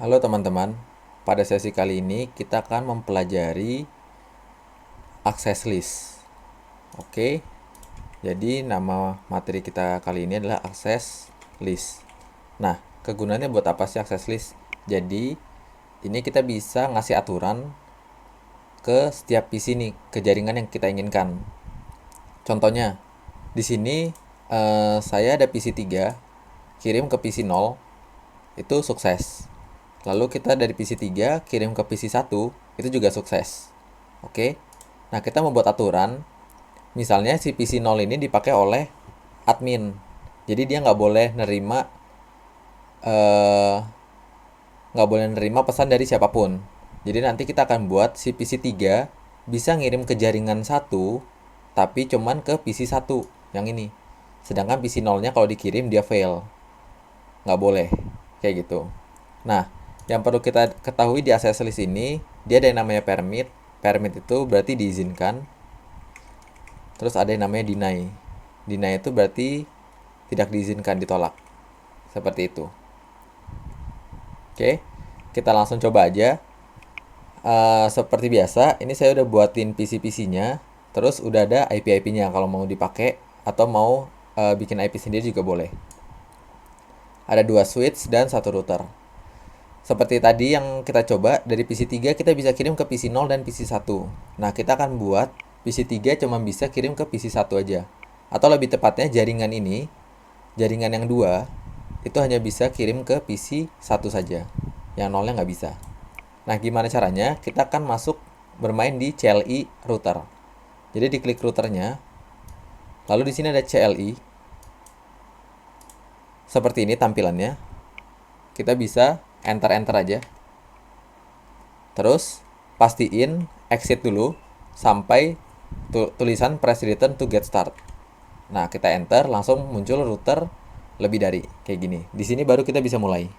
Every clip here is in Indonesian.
Halo teman-teman, pada sesi kali ini kita akan mempelajari access list. Oke, jadi nama materi kita kali ini adalah access list. Nah, kegunaannya buat apa sih access list? Jadi, ini kita bisa ngasih aturan ke setiap PC nih, ke jaringan yang kita inginkan. Contohnya, di sini saya ada PC 3, kirim ke PC 0, itu sukses. Lalu kita dari PC 3 kirim ke PC 1, itu juga sukses. Oke. Nah, kita membuat aturan. Misalnya si PC 0 ini dipakai oleh admin. Jadi dia eh, nggak boleh nerima pesan dari siapapun. Jadi nanti kita akan buat si PC 3 bisa ngirim ke jaringan 1, tapi cuman ke PC 1 yang ini. Sedangkan PC 0-nya kalau dikirim dia fail. Nggak boleh. Kayak gitu. Nah, yang perlu kita ketahui di access list ini, dia ada yang namanya permit. Permit itu berarti diizinkan. Terus ada yang namanya deny. Deny itu berarti tidak diizinkan, ditolak. Seperti itu. Oke, kita langsung coba aja. Seperti biasa, ini saya udah buatin PC-PC-nya. Terus udah ada IP-IP-nya kalau mau dipakai atau mau bikin IP sendiri juga boleh. Ada 2 switch dan 1 router. Seperti tadi yang kita coba, dari PC 3 kita bisa kirim ke PC 0 dan PC 1. Nah, kita akan buat PC 3 cuma bisa kirim ke PC 1 aja. Atau lebih tepatnya jaringan ini, jaringan yang 2, itu hanya bisa kirim ke PC 1 saja. Yang 0-nya nggak bisa. Nah, gimana caranya? Kita akan masuk bermain di CLI router. Jadi diklik routernya, lalu di sini ada CLI. Seperti ini tampilannya. Kita bisa enter-enter aja. Terus pastiin exit dulu sampai tulisan press return to get start. Nah, kita enter, langsung muncul router lebih dari kayak gini. Di sini baru kita bisa mulai.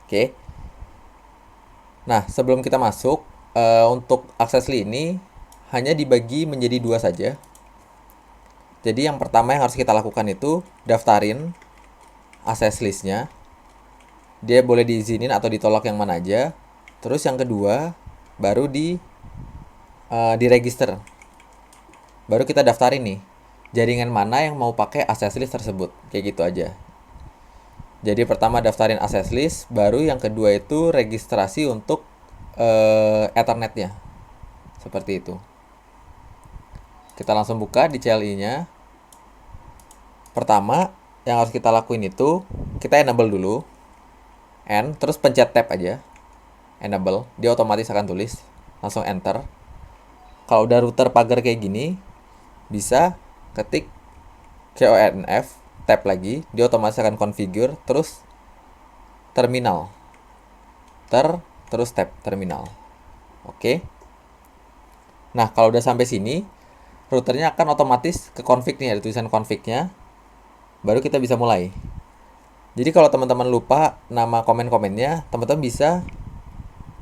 Oke. Nah, sebelum kita masuk, untuk access list ini hanya dibagi menjadi 2 saja. Jadi yang pertama yang harus kita lakukan itu daftarin access listnya. Dia boleh diizinin atau ditolak yang mana aja. Terus yang kedua baru di register. Baru kita daftarin nih jaringan mana yang mau pakai access list tersebut. Kayak gitu aja. Jadi pertama daftarin access list, baru yang kedua itu registrasi untuk Ethernetnya. Seperti itu. Kita langsung buka di CLI-nya. Pertama, yang harus kita lakuin itu, kita enable dulu. Terus pencet tab aja. Enable, dia otomatis akan tulis. Langsung enter. Kalau udah router pagar kayak gini, bisa ketik CONF, tab lagi, dia otomatis akan configure, terus terminal. Terus tab terminal. Oke. Nah, kalau udah sampai sini, routernya akan otomatis ke config nih, ada tulisan config-nya. Baru kita bisa mulai. Jadi kalau teman-teman lupa nama komen-komennya, teman-teman bisa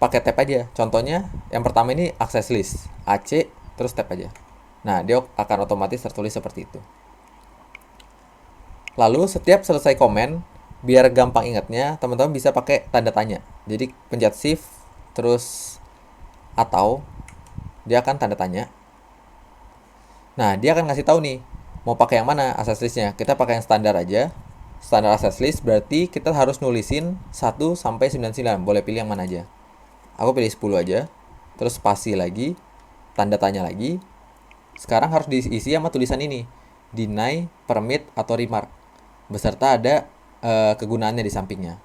pakai tab aja. Contohnya yang pertama ini access list, AC terus tab aja. Nah, dia akan otomatis tertulis seperti itu. Lalu setiap selesai komen, biar gampang ingatnya, teman-teman bisa pakai tanda tanya. Jadi pencet shift terus atau dia akan tanda tanya. Nah, dia akan ngasih tahu nih, mau pakai yang mana access listnya. Kita pakai yang standar aja. Standar access list berarti kita harus nulisin 1 sampai 99. Boleh pilih yang mana aja. Aku pilih 10 aja. Terus spasi lagi, tanda tanya lagi. Sekarang harus diisi sama tulisan ini. Deny, permit, atau remark. Beserta ada kegunaannya di sampingnya.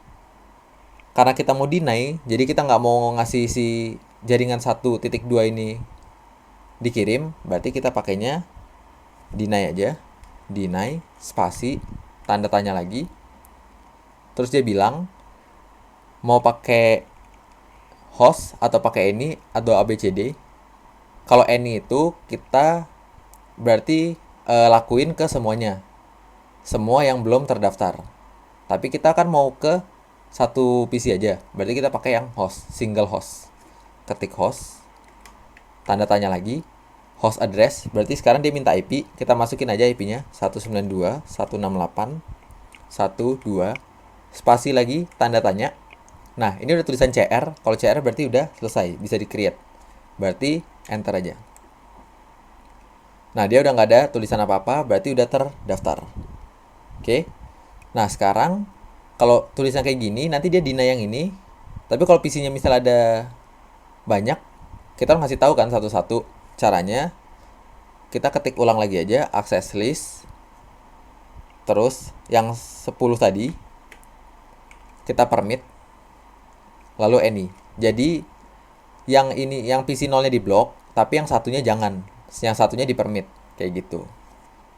Karena kita mau deny, jadi kita nggak mau ngasih si jaringan 1.2 ini dikirim, berarti kita pakainya deny aja. Deny, spasi, tanda tanya lagi. Terus dia bilang mau pakai host atau pakai any atau ABCD. Kalau any itu kita berarti lakuin ke semuanya. Semua yang belum terdaftar. Tapi kita kan mau ke satu PC aja. Berarti kita pakai yang host, single host. Ketik host, tanda tanya lagi, host address, berarti sekarang dia minta IP, kita masukin aja IP-nya 192.168.1.2, spasi lagi, tanda tanya, Nah, ini udah tulisan CR. Kalau CR berarti udah selesai, bisa di-create. Berarti enter aja. Nah, dia udah nggak ada tulisan apa-apa, berarti udah terdaftar. Oke. Nah, sekarang kalau tulisan kayak gini, nanti dia deny yang ini. Tapi kalau PC-nya misal ada banyak, kita harus ngasih tahu kan satu-satu. Caranya, kita ketik ulang lagi aja, access list. Terus, yang 10 tadi, kita permit. Lalu any. Jadi, yang ini, yang PC 0-nya di block, tapi yang satunya jangan. Yang satunya di permit. Kayak gitu.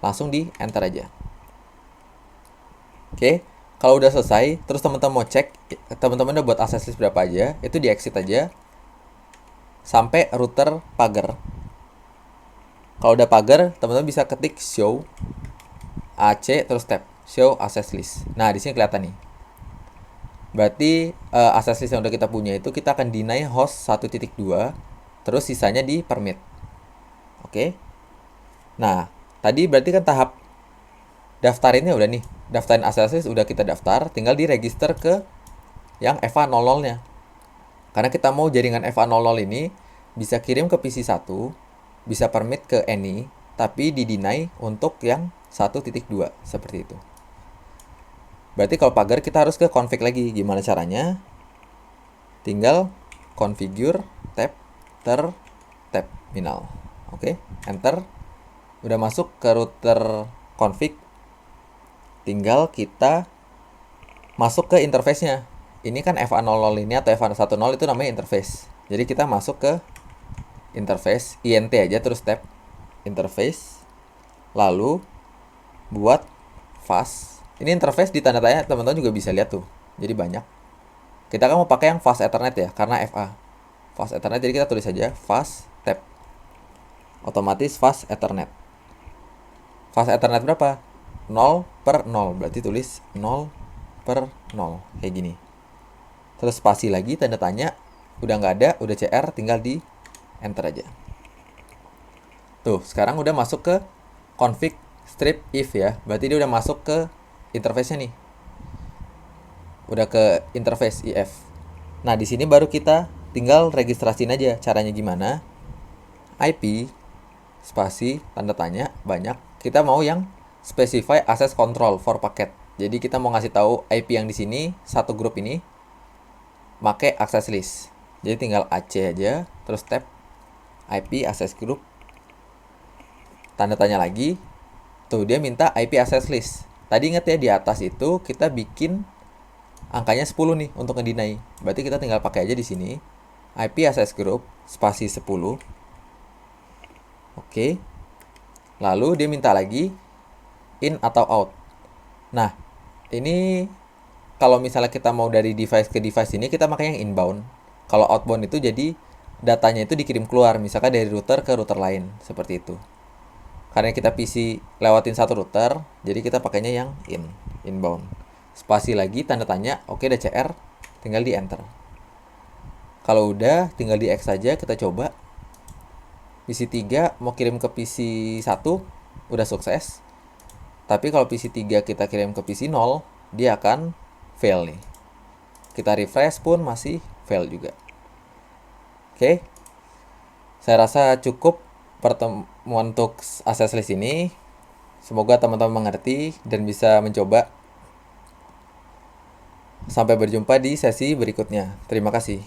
Langsung di enter aja. Oke. Kalau udah selesai, terus teman-teman mau cek, teman-teman udah buat access list berapa aja, itu di exit aja. Sampai router pagar. Kalau udah pagar, teman-teman bisa ketik show AC terus tab show access list. Nah, di sini kelihatan nih. Berarti access list yang udah kita punya itu kita akan deny host 1.2, terus sisanya di permit. Oke. Nah, tadi berarti kan tahap daftarinnya udah nih. Daftarin access list udah kita daftar, tinggal di register ke yang FA00-nya. Karena kita mau jaringan FA00 ini bisa kirim ke PC 1, bisa permit ke any, tapi di deny untuk yang 1.2 seperti itu. Berarti kalau pagar kita harus ke config lagi. Gimana caranya? Tinggal configure tab terminal. Oke, enter. Udah masuk ke router config. Tinggal kita masuk ke interface-nya. Ini kan FA00 ini atau FA10 itu namanya interface. Jadi kita masuk ke interface, int aja terus tab interface. Lalu buat fast. Ini interface di tanda tanya teman-teman juga bisa lihat tuh. Jadi banyak. Kita kan mau pakai yang fast ethernet ya karena FA. Fast ethernet, jadi kita tulis saja fast tab. Otomatis fast ethernet. Fast ethernet berapa? 0/0. Berarti tulis 0/0 kayak gini. Terus spasi lagi tanda tanya. Udah nggak ada, udah CR, tinggal di enter aja. Tuh, sekarang udah masuk ke config strip if ya. Berarti dia udah masuk ke interface-nya nih. Udah ke interface if. Nah, di sini baru kita tinggal registrasiin aja. Caranya gimana? IP spasi tanda tanya banyak. Kita mau yang specify access control for packet. Jadi kita mau ngasih tahu IP yang di sini satu grup ini pakai access list. Jadi tinggal AC aja, terus tab IP access group. Tanda tanya lagi. Tuh, dia minta IP access list. Tadi ingat ya di atas itu kita bikin angkanya 10 nih untuk ngedeny. Berarti kita tinggal pakai aja di sini IP access group spasi 10. Oke. Lalu dia minta lagi in atau out. Nah, ini kalau misalnya kita mau dari device ke device ini kita pakai yang inbound. Kalau outbound itu jadi datanya itu dikirim keluar, misalkan dari router ke router lain, seperti itu. Karena kita PC lewatin satu router, jadi kita pakainya yang inbound. Spasi lagi tanda tanya, oke udah CR, tinggal di enter. Kalau udah, tinggal di X saja, kita coba. PC 3 mau kirim ke PC 1, udah sukses. Tapi kalau PC 3 kita kirim ke PC 0, dia akan fail nih. Kita refresh pun masih fail juga. Oke. Saya rasa cukup pertemuan untuk access list ini. Semoga teman-teman mengerti dan bisa mencoba. Sampai berjumpa di sesi berikutnya. Terima kasih.